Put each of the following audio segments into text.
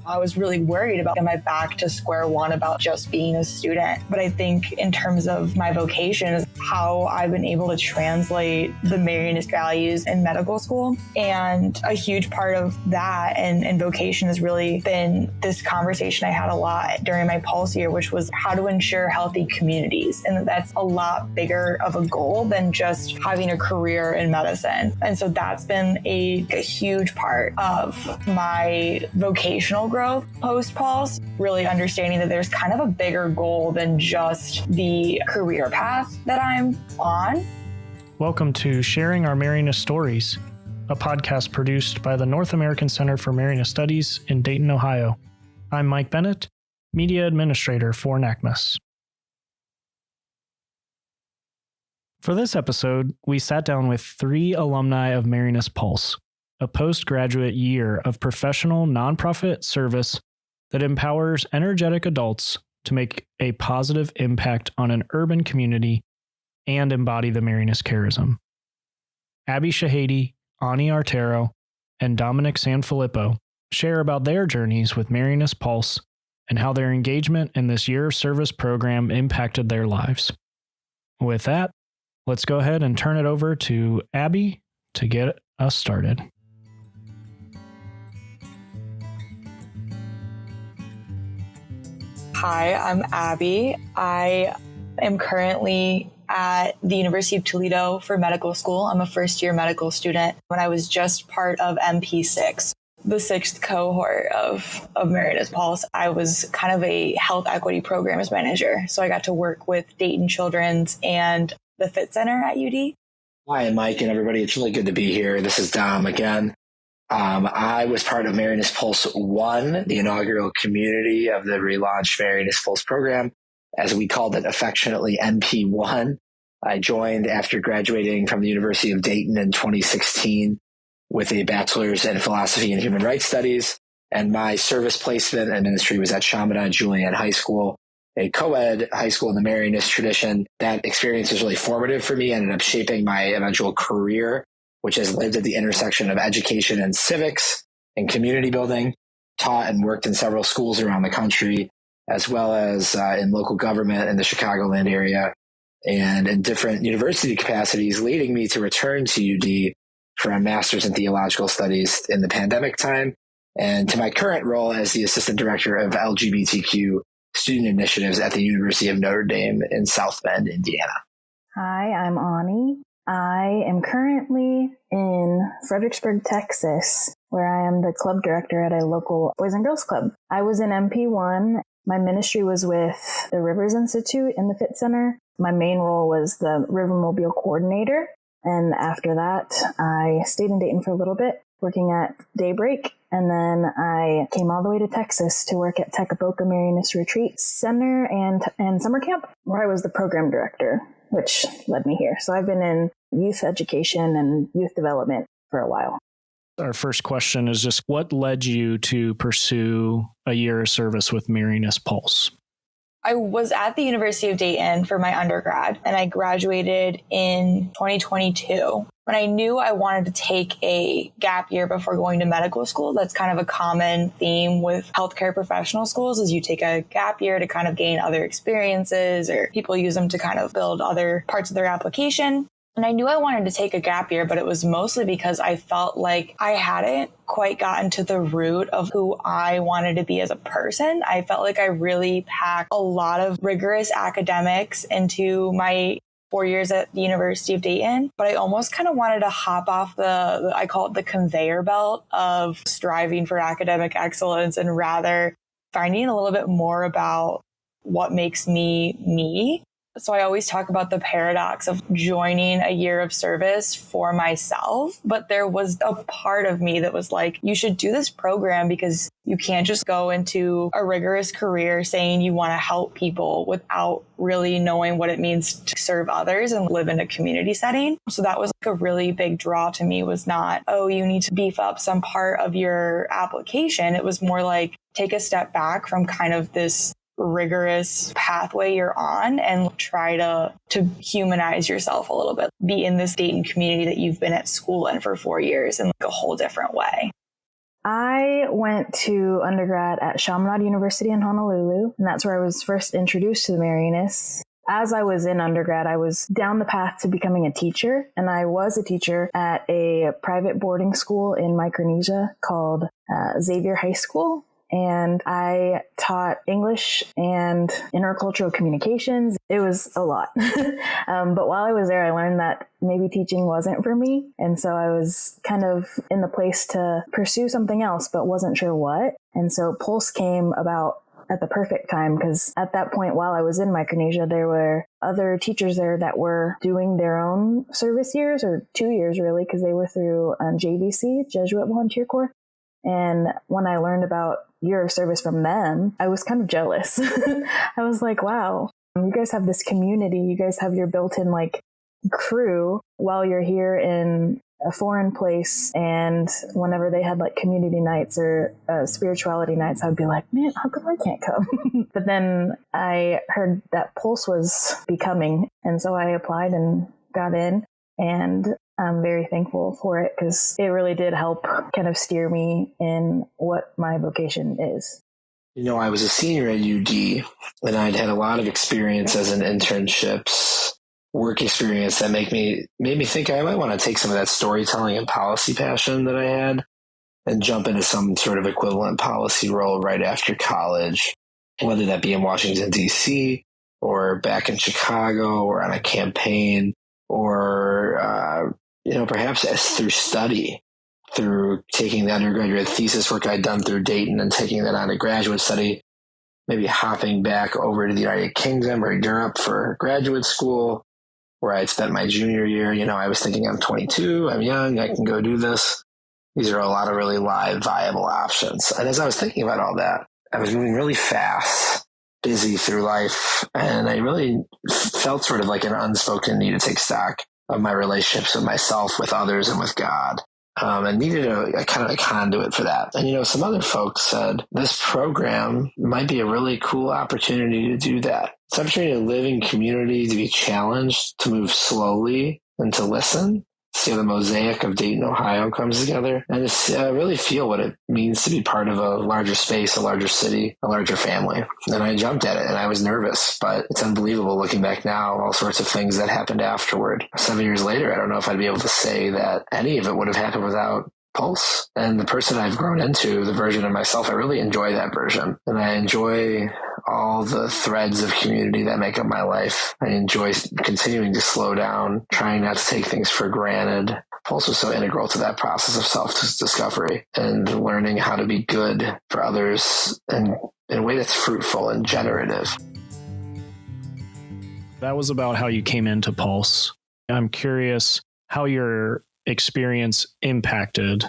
I was really worried about, am I back to square one about just being a student? But I think in terms of my vocation is how I've been able to translate the Marianist values in medical school. And a huge part of that and vocation has really been this conversation I had a lot during my Pulse year, which was how to ensure healthy communities. And that's a lot bigger of a goal than just having a career in medicine. And so that's been a huge part of my vocational growth post-Pulse, really understanding that there's kind of a bigger goal than just the career path that I'm on. Welcome to Sharing Our Marianist Stories, a podcast produced by the North American Center for Marianist Studies in Dayton, Ohio. I'm Mike Bennett, Media Administrator for NACMS. For this episode, we sat down with 3 alumni of Marianist PULSE, a postgraduate year of professional nonprofit service that empowers energetic adults to make a positive impact on an urban community and embody the Marianist Charism. Abby Shahady, Ani Artero, and Dominic Sanfilippo share about their journeys with Marianist PULSE and how their engagement in this year of service program impacted their lives. With that, let's go ahead and turn it over to Abby to get us started. Hi, I'm Abby. I am currently at the University of Toledo for medical school. I'm a first-year medical student. When I was just part of MP6, the 6th cohort of Marianist PULSE, I was kind of a health equity programs manager. So I got to work with Dayton Children's and the Fit Center at UD. Hi, Mike and everybody. It's really good to be here. This is Dom again. I was part of Marianist PULSE 1, the inaugural community of the relaunched Marianist PULSE program, as we called it affectionately MP1. I joined after graduating from the University of Dayton in 2016 with a bachelor's in philosophy and human rights studies. And my service placement and ministry was at Shahady Julian High School, a co-ed high school in the Marianist tradition. That experience was really formative for me, ended up shaping my eventual career, which has lived at the intersection of education and civics and community building, taught and worked in several schools around the country, as well as in local government in the Chicagoland area, and in different university capacities, leading me to return to UD for a master's in theological studies in the pandemic time, and to my current role as the assistant director of LGBTQ student initiatives at the University of Notre Dame in South Bend, Indiana. Hi, I'm Ani. I am currently in Fredericksburg, Texas, where I am the club director at a local Boys and Girls Club. I was in MP1. My ministry was with the Rivers Institute in the Fit Center. My main role was the Rivermobile coordinator. And after that, I stayed in Dayton for a little bit, working at Daybreak. And then I came all the way to Texas to work at Tekapoka Marianist Retreat Center and summer camp, where I was the program director, which led me here. So I've been in youth education and youth development for a while. Our first question is just what led you to pursue a year of service with Marianist PULSE? I was at the University of Dayton for my undergrad, and I graduated in 2022. When I knew I wanted to take a gap year before going to medical school, that's kind of a common theme with healthcare professional schools, is you take a gap year to kind of gain other experiences, or people use them to kind of build other parts of their application. And I knew I wanted to take a gap year, but it was mostly because I felt like I hadn't quite gotten to the root of who I wanted to be as a person. I felt like I really packed a lot of rigorous academics into my 4 years at the University of Dayton, but I almost kind of wanted to hop off I call it the conveyor belt of striving for academic excellence, and rather finding a little bit more about what makes me me. So I always talk about the paradox of joining a year of service for myself, but there was a part of me that was like, you should do this program because you can't just go into a rigorous career saying you want to help people without really knowing what it means to serve others and live in a community setting. So that was like a really big draw to me, was not, oh, you need to beef up some part of your application. It was more like, take a step back from kind of this rigorous pathway you're on and try to humanize yourself a little bit. Be in this Dayton community that you've been at school in for 4 years in like a whole different way. I went to undergrad at Chaminade University in Honolulu, and that's where I was first introduced to the Marianists. As I was in undergrad, I was down the path to becoming a teacher, and I was a teacher at a private boarding school in Micronesia called Xavier High School. And I taught English and intercultural communications. It was a lot. But while I was there, I learned that maybe teaching wasn't for me. And so I was kind of in the place to pursue something else, but wasn't sure what. And so Pulse came about at the perfect time, because at that point, while I was in Micronesia, there were other teachers there that were doing their own service years, or 2 years really, because they were through JVC, Jesuit Volunteer Corps. And when I learned about year of service from them, I was kind of jealous. I was like, wow, you guys have this community. You guys have your built-in crew while you're here in a foreign place. And whenever they had community nights or spirituality nights, I would be like, man, how come I can't come? But then I heard that Pulse was becoming. And so I applied and got in. And I'm very thankful for it, because it really did help kind of steer me in what my vocation is. I was a senior at UD, and I'd had a lot of experience as in internships, work experience that made me think I might want to take some of that storytelling and policy passion that I had and jump into some sort of equivalent policy role right after college, whether that be in Washington, D.C., or back in Chicago, or on a campaign, or perhaps through study, through taking the undergraduate thesis work I'd done through Dayton and taking that on to graduate study, maybe hopping back over to the United Kingdom or Europe for graduate school, where I'd spent my junior year. I was thinking, I'm 22, I'm young, I can go do this. These are a lot of really live, viable options. And as I was thinking about all that, I was moving really fast, busy through life, and I really felt sort of like an unspoken need to take stock of my relationships with myself, with others, and with God, and needed a kind of a conduit for that. And, some other folks said, this program might be a really cool opportunity to do that. It's an opportunity to live in community, to be challenged, to move slowly, and to listen. See how the mosaic of Dayton, Ohio comes together, and to really feel what it means to be part of a larger space, a larger city, a larger family. And I jumped at it, and I was nervous, but it's unbelievable looking back now, all sorts of things that happened afterward. 7 years later, I don't know if I'd be able to say that any of it would have happened without Pulse. And the person I've grown into, the version of myself, I really enjoy that version. And I enjoy all the threads of community that make up my life. I enjoy continuing to slow down, trying not to take things for granted. Pulse was so integral to that process of self-discovery and learning how to be good for others and in a way that's fruitful and generative. That was about how you came into Pulse. I'm curious how your experience impacted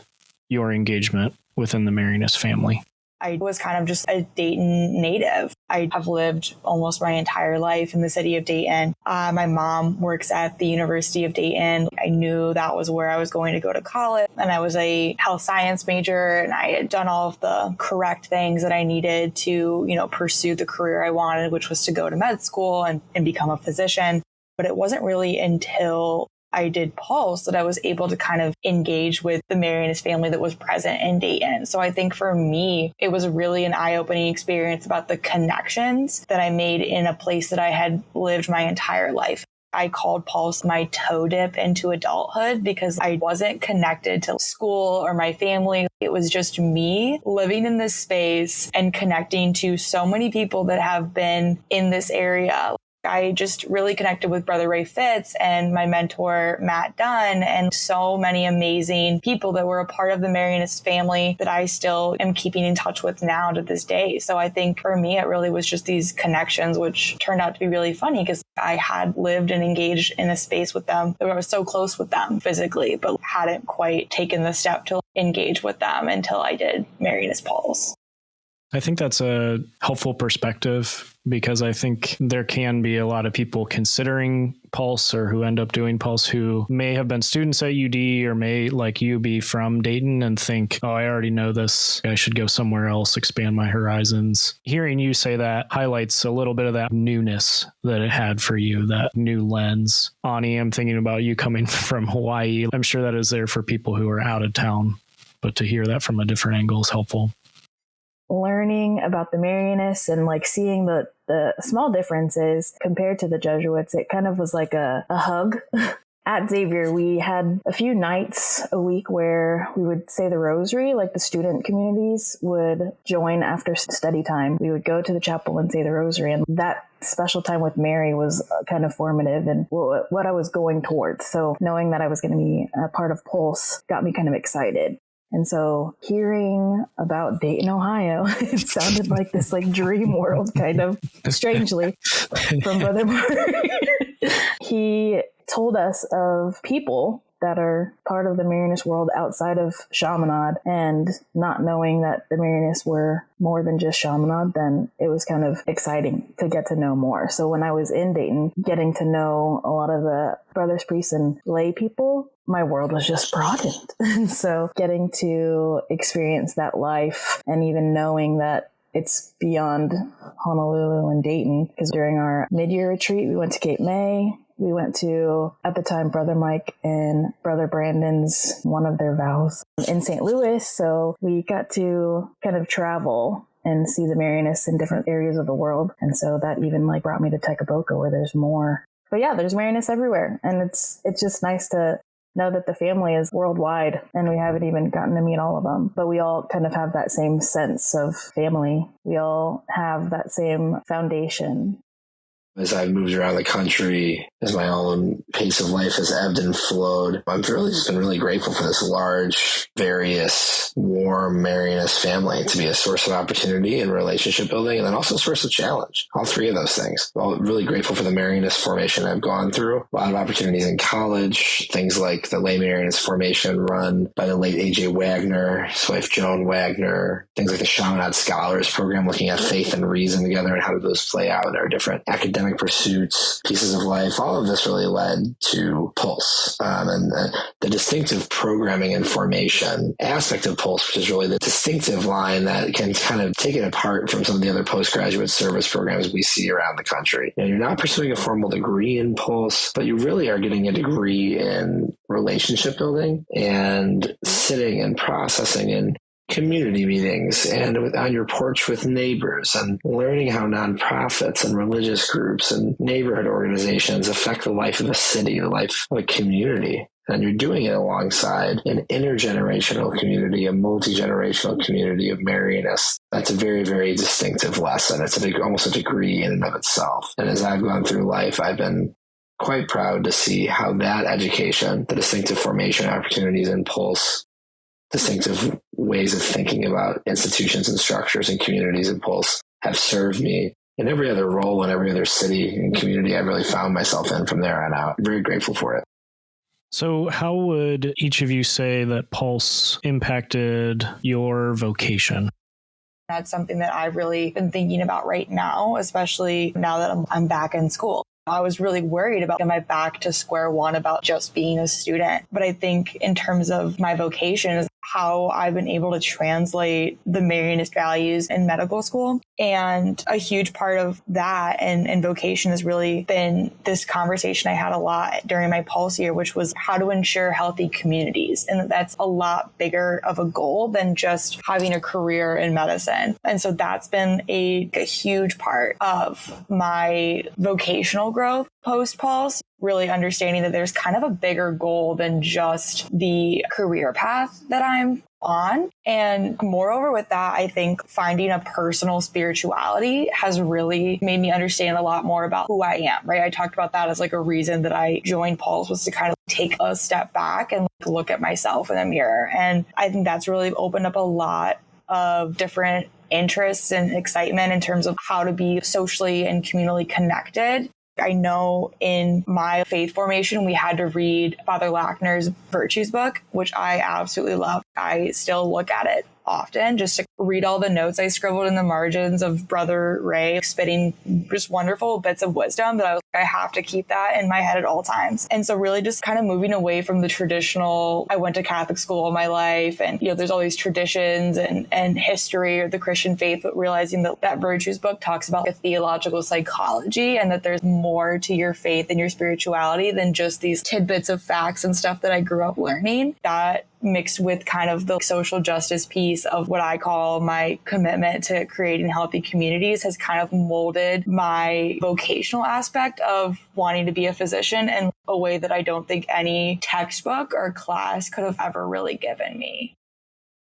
your engagement within the Marianist family. I was kind of just a Dayton native. I have lived almost my entire life in the city of Dayton. My mom works at the University of Dayton. I knew that was where I was going to go to college. And I was a health science major, and I had done all of the correct things that I needed to, pursue the career I wanted, which was to go to med school and become a physician. But it wasn't really until I did Pulse that I was able to kind of engage with the Marianist family that was present in Dayton. So I think for me, it was really an eye-opening experience about the connections that I made in a place that I had lived my entire life. I called Pulse my toe dip into adulthood because I wasn't connected to school or my family. It was just me living in this space and connecting to so many people that have been in this area. I just really connected with Brother Ray Fitz and my mentor, Matt Dunn, and so many amazing people that were a part of the Marianist family that I still am keeping in touch with now to this day. So I think for me, it really was just these connections, which turned out to be really funny because I had lived and engaged in a space with them where I was so close with them physically, but hadn't quite taken the step to engage with them until I did Marianist Pulse. I think that's a helpful perspective because I think there can be a lot of people considering Pulse or who end up doing Pulse who may have been students at UD or may, like you, be from Dayton and think, oh, I already know this. I should go somewhere else, expand my horizons. Hearing you say that highlights a little bit of that newness that it had for you, that new lens. Ani, I'm thinking about you coming from Hawaii. I'm sure that is there for people who are out of town. but to hear that from a different angle is helpful. Learning about the Marianists and like seeing the small differences compared to the Jesuits, it kind of was like a hug. At Xavier, we had a few nights a week where we would say the rosary, like the student communities would join after study time. We would go to the chapel and say the rosary. And that special time with Mary was kind of formative in what I was going towards. So knowing that I was going to be a part of Pulse got me kind of excited. And so hearing about Dayton, Ohio, it sounded like this like dream world kind of strangely from Brother Mark. He told us of people that are part of the Marianist world outside of Chaminade, and not knowing that the Marianists were more than just Chaminade, then it was kind of exciting to get to know more. So when I was in Dayton, getting to know a lot of the brothers, priests, and lay people, my world was just broadened. And so getting to experience that life and even knowing that it's beyond Honolulu and Dayton, because during our mid-year retreat, we went to Cape May. We went to, at the time, Brother Mike and Brother Brandon's, one of their vows in St. Louis. So we got to kind of travel and see the Marianists in different areas of the world. And so that even like brought me to Tekaboka, where there's more. But yeah, there's Marianists everywhere. And it's just nice to know that the family is worldwide, and we haven't even gotten to meet all of them. But we all kind of have that same sense of family. We all have that same foundation. As I've moved around the country, as my own pace of life has ebbed and flowed, I've really just been really grateful for this large, various, warm Marianist family to be a source of opportunity and relationship building, and then also a source of challenge. All three of those things. I'm really grateful for the Marianist formation I've gone through. A lot of opportunities in college, things like the lay Marianist formation run by the late A.J. Wagner, his wife Joan Wagner, things like the Chaminade Scholars Program, looking at faith and reason together and how do those play out in our different academic pursuits, pieces of life. All of this really led to Pulse, and the distinctive programming and formation aspect of Pulse, which is really the distinctive line that can kind of take it apart from some of the other postgraduate service programs we see around the country. And you're not pursuing a formal degree in Pulse, but you really are getting a degree in relationship building and sitting and processing and community meetings and on your porch with neighbors, and learning how nonprofits and religious groups and neighborhood organizations affect the life of a city, the life of a community. And you're doing it alongside an intergenerational community, a multi-generational community of Marianists. That's a very, very distinctive lesson. It's almost a degree in and of itself. And as I've gone through life, I've been quite proud to see how that education, the distinctive formation opportunities in Pulse, distinctive ways of thinking about institutions and structures and communities in Pulse have served me in every other role in every other city and community I've really found myself in from there on out. I'm very grateful for it. So how would each of you say that Pulse impacted your vocation? That's something that I've really been thinking about right now, especially now that I'm back in school. I was really worried about, am I back to square one about just being a student? But I think in terms of my vocation is how I've been able to translate the Marianist values in medical school. And a huge part of that and vocation has really been this conversation I had a lot during my Pulse year, which was how to ensure healthy communities. And that's a lot bigger of a goal than just having a career in medicine. And so that's been a huge part of my vocational growth post-Pulse, really understanding that there's kind of a bigger goal than just the career path that I'm on. And moreover with that, I think finding a personal spirituality has really made me understand a lot more about who I am, right? I talked about that as like a reason that I joined Pulse, was to kind of take a step back and look at myself in the mirror. And I think that's really opened up a lot of different interests and excitement in terms of how to be socially and communally connected. I know in my faith formation, we had to read Father Lackner's Virtues book, which I absolutely love. I still look at it often just to read all the notes I scribbled in the margins of Brother Ray, spitting just wonderful bits of wisdom that I have to keep that in my head at all times. And so really just kind of moving away from the traditional, I went to Catholic school all my life and, there's all these traditions and history of the Christian faith, but realizing that Virtues book talks about a theological psychology and that there's more to your faith and your spirituality than just these tidbits of facts and stuff that I grew up learning. That mixed with kind of the social justice piece of what I call my commitment to creating healthy communities has kind of molded my vocational aspect of wanting to be a physician in a way that I don't think any textbook or class could have ever really given me.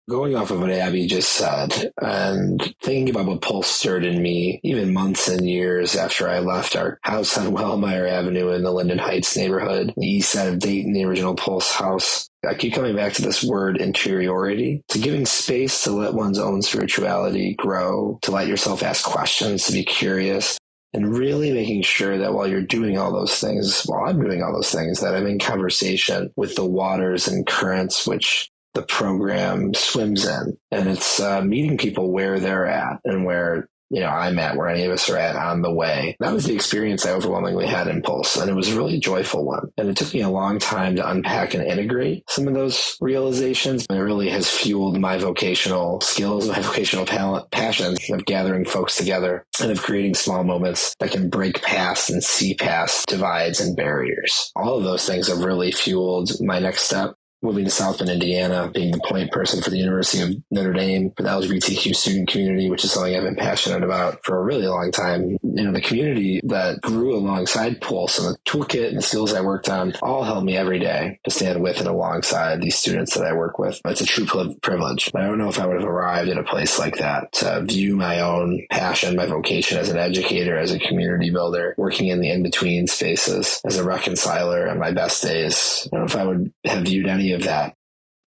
Going off of what Abby just said and thinking about what Pulse stirred in me, even months and years after I left our house on Wellmeyer Avenue in the Linden Heights neighborhood, the east side of Dayton, the original Pulse house, I keep coming back to this word interiority, to giving space to let one's own spirituality grow, to let yourself ask questions, to be curious, and really making sure that while you're doing all those things, while I'm doing all those things, that I'm in conversation with the waters and currents which the program swims in. And it's meeting people where they're at and where, I'm at, where any of us are at on the way. That was the experience I overwhelmingly had in Pulse, and it was a really joyful one. And it took me a long time to unpack and integrate some of those realizations. And it really has fueled my vocational skills, my vocational passions of gathering folks together and of creating small moments that can break past and see past divides and barriers. All of those things have really fueled my next step. Moving to South Bend, Indiana, being the point person for the University of Notre Dame for the LGBTQ student community, which is something I've been passionate about for a really long time. The community that grew alongside Pulse and the toolkit and the skills I worked on all helped me every day to stand with and alongside these students that I work with. It's a true privilege. I don't know if I would have arrived at a place like that to view my own passion, my vocation as an educator, as a community builder, working in the in-between spaces, as a reconciler on my best days. I don't know if I would have viewed any of that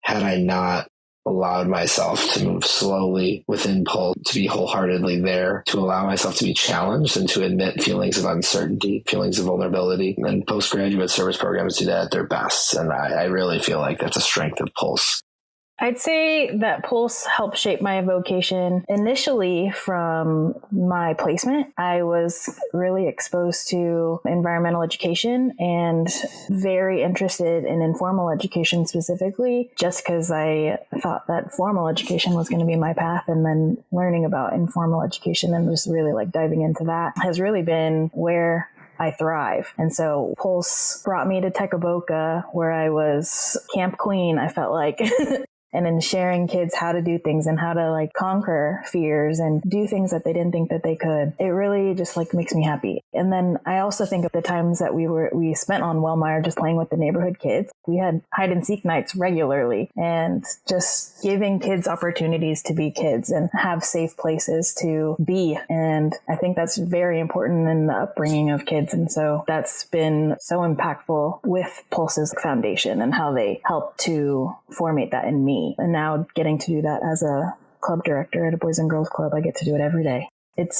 had I not allowed myself to move slowly within Pulse, to be wholeheartedly there, to allow myself to be challenged and to admit feelings of uncertainty, feelings of vulnerability. And postgraduate service programs do that at their best. And I really feel like that's a strength of Pulse. I'd say that Pulse helped shape my vocation initially from my placement. I was really exposed to environmental education and very interested in informal education specifically, just because I thought that formal education was going to be my path. And then learning about informal education and just really diving into that has really been where I thrive. And so Pulse brought me to Tekaboka, where I was Camp Queen, I felt like. And in sharing kids how to do things and how to conquer fears and do things that they didn't think that they could, it really just makes me happy. And then I also think of the times that we spent on Wellmeyer just playing with the neighborhood kids. We had hide and seek nights regularly and just giving kids opportunities to be kids and have safe places to be. And I think that's very important in the upbringing of kids. And so that's been so impactful with Pulse's foundation and how they help to formate that in me. And now getting to do that as a club director at a Boys and Girls Club, I get to do it every day. It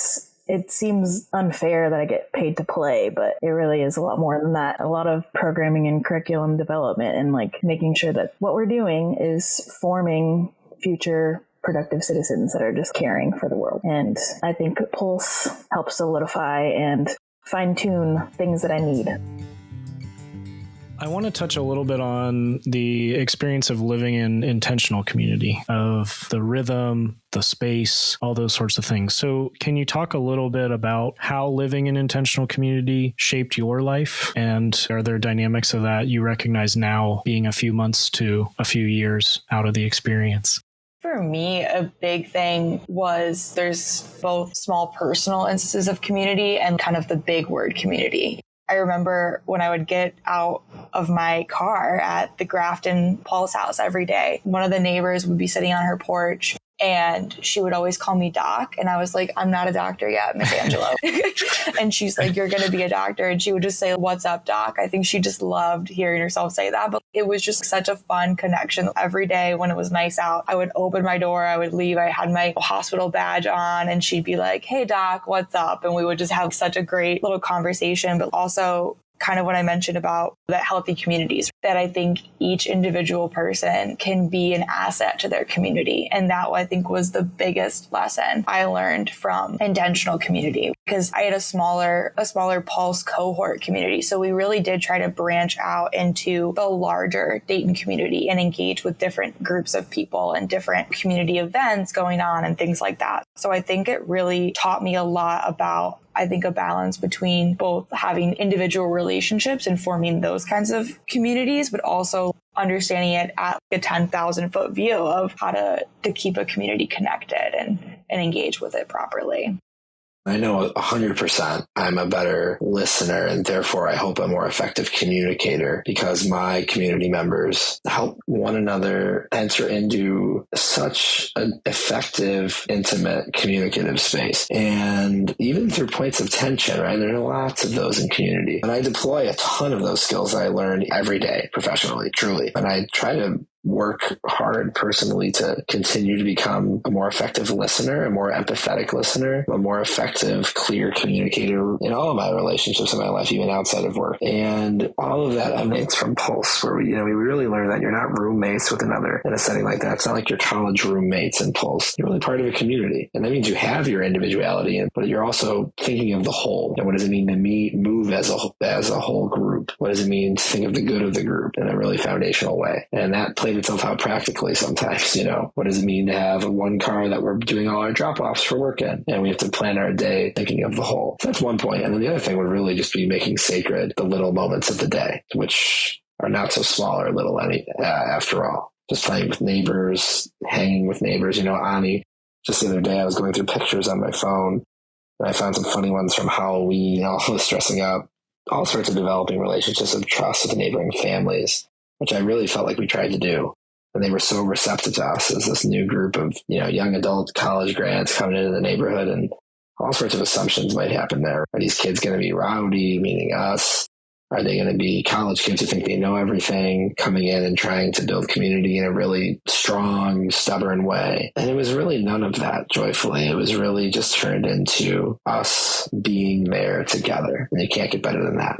seems unfair that I get paid to play, but it really is a lot more than that. A lot of programming and curriculum development and making sure that what we're doing is forming future productive citizens that are just caring for the world. And I think Pulse helps solidify and fine-tune things that I need. I want to touch a little bit on the experience of living in intentional community, of the rhythm, the space, all those sorts of things. So can you talk a little bit about how living in intentional community shaped your life? And are there dynamics of that you recognize now, being a few months to a few years out of the experience? For me, a big thing was there's both small personal instances of community and kind of the big word community. I remember when I would get out of my car at the Grafton Pulse house every day, one of the neighbors would be sitting on her porch and she would always call me Doc. And I was like, I'm not a doctor yet, Miss Angelo. And she's like, you're going to be a doctor. And she would just say, what's up, Doc? I think she just loved hearing herself say that. But it was just such a fun connection. Every day when it was nice out, I would open my door, I would leave. I had my hospital badge on and she'd be like, hey, Doc, what's up? And we would just have such a great little conversation, but also kind of what I mentioned about that healthy communities, that I think each individual person can be an asset to their community. And that I think was the biggest lesson I learned from intentional community, because I had a smaller Pulse cohort community. So we really did try to branch out into the larger Dayton community and engage with different groups of people and different community events going on and things like that. So I think it really taught me a lot about, I think, a balance between both having individual relationships and forming those kinds of communities, but also understanding it at a 10,000 foot view of how to keep a community connected and engage with it properly. I know 100% I'm a better listener, and therefore I hope a more effective communicator, because my community members help one another enter into such an effective, intimate, communicative space. And even through points of tension, right? There are lots of those in community. And I deploy a ton of those skills I learn every day professionally, truly. And I try to work hard personally to continue to become a more effective listener, a more empathetic listener, a more effective, clear communicator in all of my relationships in my life, even outside of work. And all of that emanates from Pulse, where we really learn that you're not roommates with another in a setting like that. It's not like your college roommates in Pulse. You're really part of a community. And that means you have your individuality, but you're also thinking of the whole. And what does it mean to move as a whole group? What does it mean to think of the good of the group in a really foundational way? And that plays itself out practically sometimes. What does it mean to have one car that we're doing all our drop-offs for work in, and we have to plan our day thinking of the whole? So that's one point. And then the other thing would really just be making sacred the little moments of the day, which are not so small or little after all. Just playing with neighbors, hanging with neighbors. Ani, just the other day I was going through pictures on my phone, and I found some funny ones from Halloween, all this dressing up, all sorts of developing relationships of trust with neighboring families, which I really felt like we tried to do. And they were so receptive to us as this new group of, young adult college grads coming into the neighborhood, and all sorts of assumptions might happen there. Are these kids going to be rowdy, meaning us? Are they going to be college kids who think they know everything, coming in and trying to build community in a really strong, stubborn way? And it was really none of that, joyfully. It was really just turned into us being there together. And you can't get better than that.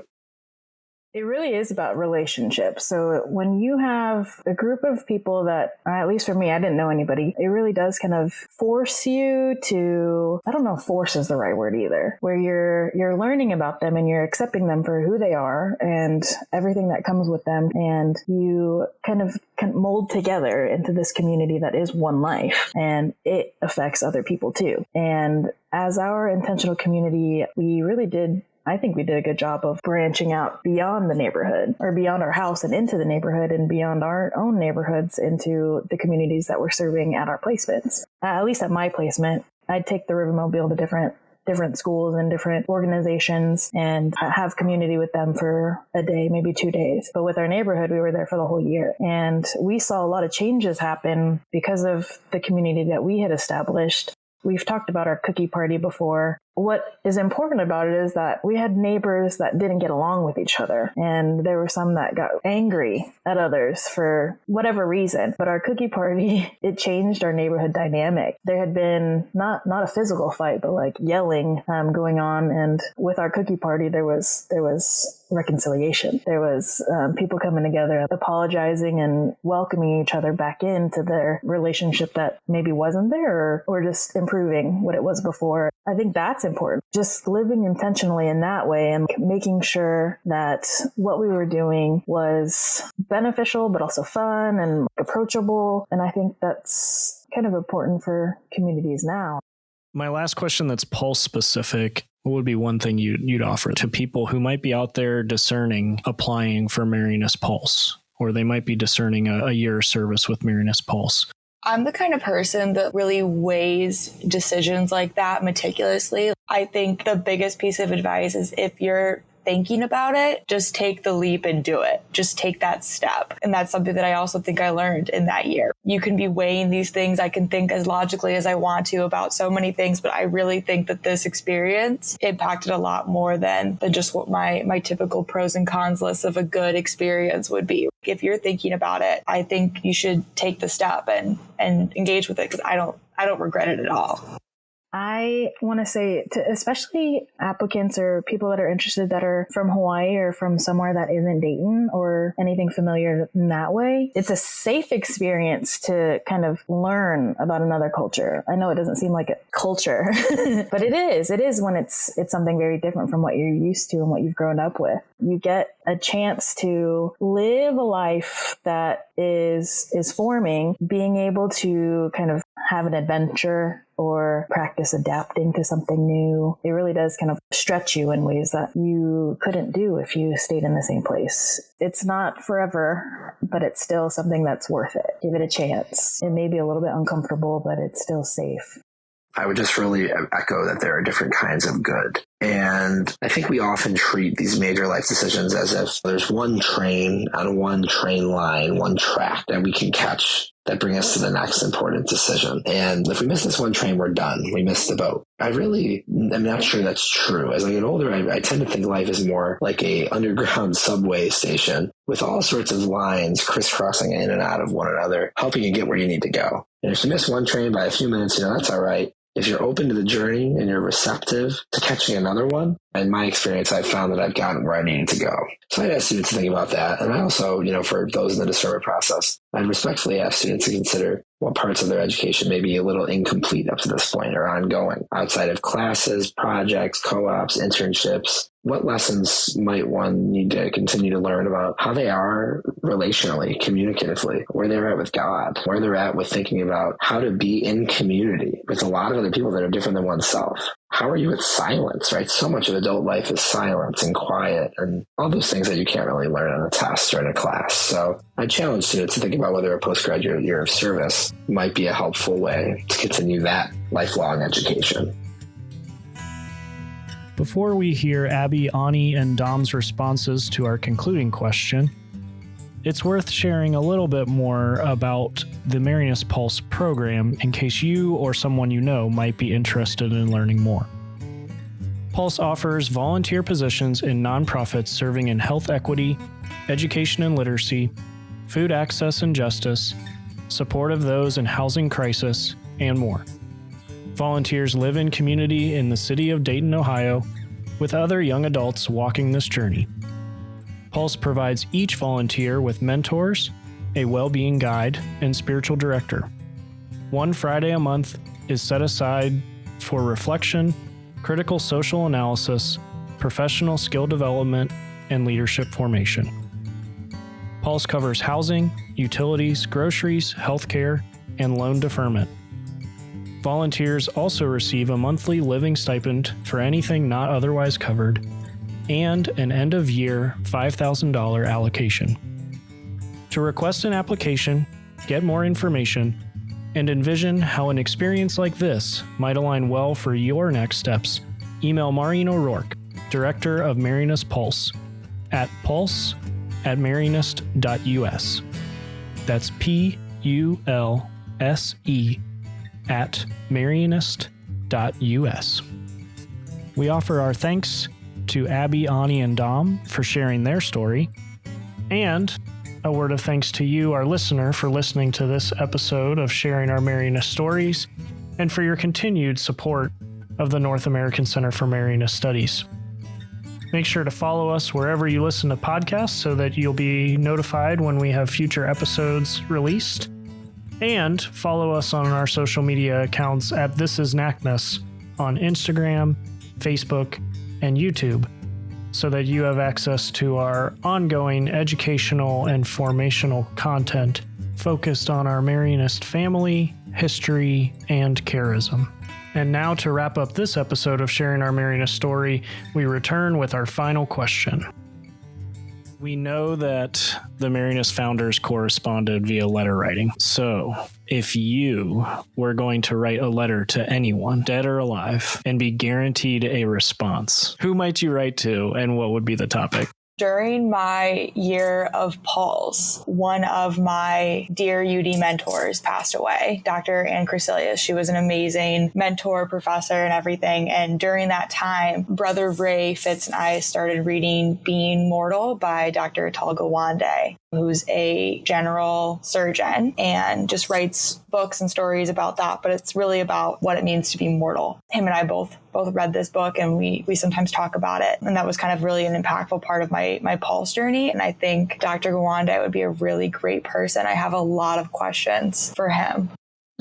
It really is about relationships. So when you have a group of people that, at least for me, I didn't know anybody, it really does kind of force you to, I don't know if force is the right word either, where you're learning about them and you're accepting them for who they are and everything that comes with them. And you kind of mold together into this community that is one life, and it affects other people too. And as our intentional community, I think we did a good job of branching out beyond the neighborhood, or beyond our house and into the neighborhood, and beyond our own neighborhoods into the communities that we're serving at our placements. At least at my placement, I'd take the Rivermobile to different schools and different organizations and have community with them for a day, maybe 2 days. But with our neighborhood, we were there for the whole year. And we saw a lot of changes happen because of the community that we had established. We've talked about our cookie party before. What is important about it is that we had neighbors that didn't get along with each other. And there were some that got angry at others for whatever reason. But our cookie party, it changed our neighborhood dynamic. There had been not a physical fight, but like yelling going on. And with our cookie party, there was reconciliation. There was people coming together, apologizing and welcoming each other back into their relationship that maybe wasn't there, or just improving what it was before. I think that's important. Just living intentionally in that way and making sure that what we were doing was beneficial, but also fun and approachable. And I think that's kind of important for communities now. My last question that's Pulse specific, what would be one thing you'd offer to people who might be out there discerning applying for Marianist Pulse, or they might be discerning a year of service with Marianist Pulse? I'm the kind of person that really weighs decisions like that meticulously. I think the biggest piece of advice is, if you're thinking about it, just take the leap and do it. Just take that step. And that's something that I also think I learned in that year. You can be weighing these things. I can think as logically as I want to about so many things, but I really think that this experience impacted a lot more than just what my typical pros and cons list of a good experience would be. If you're thinking about it, I think you should take the step and engage with it, because I don't regret it at all. I want to say to especially applicants or people that are interested that are from Hawaii or from somewhere that isn't Dayton or anything familiar in that way, it's a safe experience to kind of learn about another culture. I know it doesn't seem like a culture, but it is. It is when it's something very different from what you're used to and what you've grown up with. You get a chance to live a life that is forming, being able to kind of have an adventure or practice adapting to something new. It really does kind of stretch you in ways that you couldn't do if you stayed in the same place. It's not forever, but it's still something that's worth it. Give it a chance. It may be a little bit uncomfortable, but it's still safe. I would just really echo that there are different kinds of good. And I think we often treat these major life decisions as if there's one train on one train line, one track that we can catch that bring us to the next important decision. And if we miss this one train, we're done. We missed the boat. I'm not sure that's true. As I get older, I tend to think life is more like a underground subway station with all sorts of lines crisscrossing in and out of one another, helping you get where you need to go. And if you miss one train by a few minutes, that's all right. If you're open to the journey and you're receptive to catching another one, in my experience, I've found that I've gotten where I needed to go. So I'd ask students to think about that. And I also, for those in the discernment process, I'd respectfully ask students to consider what parts of their education may be a little incomplete up to this point or ongoing. Outside of classes, projects, co-ops, internships, what lessons might one need to continue to learn about how they are relationally, communicatively, where they're at with God, where they're at with thinking about how to be in community with a lot of other people that are different than oneself. How are you with silence, right? So much of adult life is silence and quiet and all those things that you can't really learn on a test or in a class. So I challenge students to think about whether a postgraduate year of service might be a helpful way to continue that lifelong education. Before we hear Abby, Ani, and Dom's responses to our concluding question, it's worth sharing a little bit more about the Marianist Pulse program in case you or someone you know might be interested in learning more. Pulse offers volunteer positions in nonprofits serving in health equity, education and literacy, food access and justice, support of those in housing crisis, and more. Volunteers live in community in the city of Dayton, Ohio, with other young adults walking this journey. Pulse provides each volunteer with mentors, a well-being guide, and spiritual director. One Friday a month is set aside for reflection, critical social analysis, professional skill development, and leadership formation. Pulse covers housing, utilities, groceries, healthcare, and loan deferment. Volunteers also receive a monthly living stipend for anything not otherwise covered, and an end-of-year $5,000 allocation. To request an application, get more information, and envision how an experience like this might align well for your next steps, email Maureen O'Rourke, Director of Marianist Pulse, at pulse@marianist.us. That's PULSE at marianist.us. We offer our thanks to Abby, Ani, and Dom for sharing their story, and a word of thanks to you, our listener, for listening to this episode of Sharing Our Marianist Stories, and for your continued support of the North American Center for Marianist Studies. Make sure to follow us wherever you listen to podcasts so that you'll be notified when we have future episodes released, and follow us on our social media accounts at This Is NACMS on Instagram, Facebook, and YouTube, so that you have access to our ongoing educational and formational content focused on our Marianist family, history, and charism. And now, to wrap up this episode of Sharing Our Marianist Story, we return with our final question. We know that the Marianist founders corresponded via letter writing. So, if you were going to write a letter to anyone, dead or alive, and be guaranteed a response, who might you write to, and what would be the topic? During my year of Pulse, one of my dear UD mentors passed away, Dr. Ann Crecilius. She was an amazing mentor, professor, and everything. And during that time, Brother Ray Fitz and I started reading Being Mortal by Dr. Atal Gawande, who's a general surgeon and just writes books and stories about that. But it's really about what it means to be mortal. Him and I both read this book, and we sometimes talk about it. And that was kind of really an impactful part of my Pulse journey. And I think Dr. Gawande would be a really great person. I have a lot of questions for him.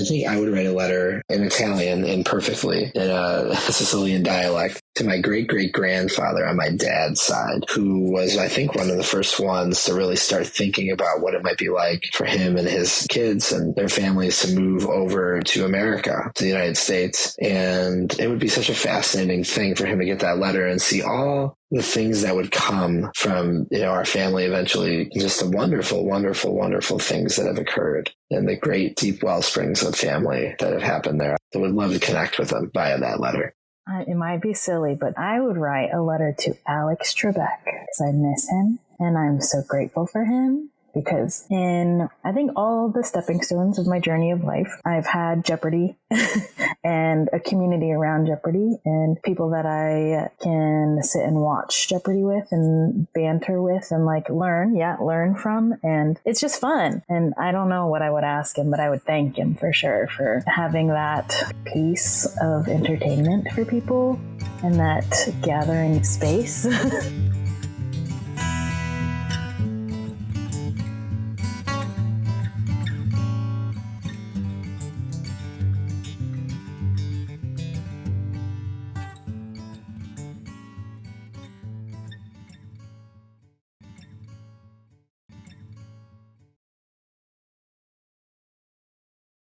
I think I would write a letter in Italian imperfectly in a Sicilian dialect to my great-great-grandfather on my dad's side, who was, I think, one of the first ones to really start thinking about what it might be like for him and his kids and their families to move over to America, to the United States. And it would be such a fascinating thing for him to get that letter and see all the things that would come from, our family eventually, just the wonderful, wonderful, wonderful things that have occurred and the great deep well springs of family that have happened there. I would love to connect with them via that letter. It might be silly, but I would write a letter to Alex Trebek because I miss him and I'm so grateful for him. Because in, I think, all the stepping stones of my journey of life, I've had Jeopardy and a community around Jeopardy and people that I can sit and watch Jeopardy with and banter with and learn from. And it's just fun. And I don't know what I would ask him, but I would thank him for sure for having that piece of entertainment for people and that gathering space.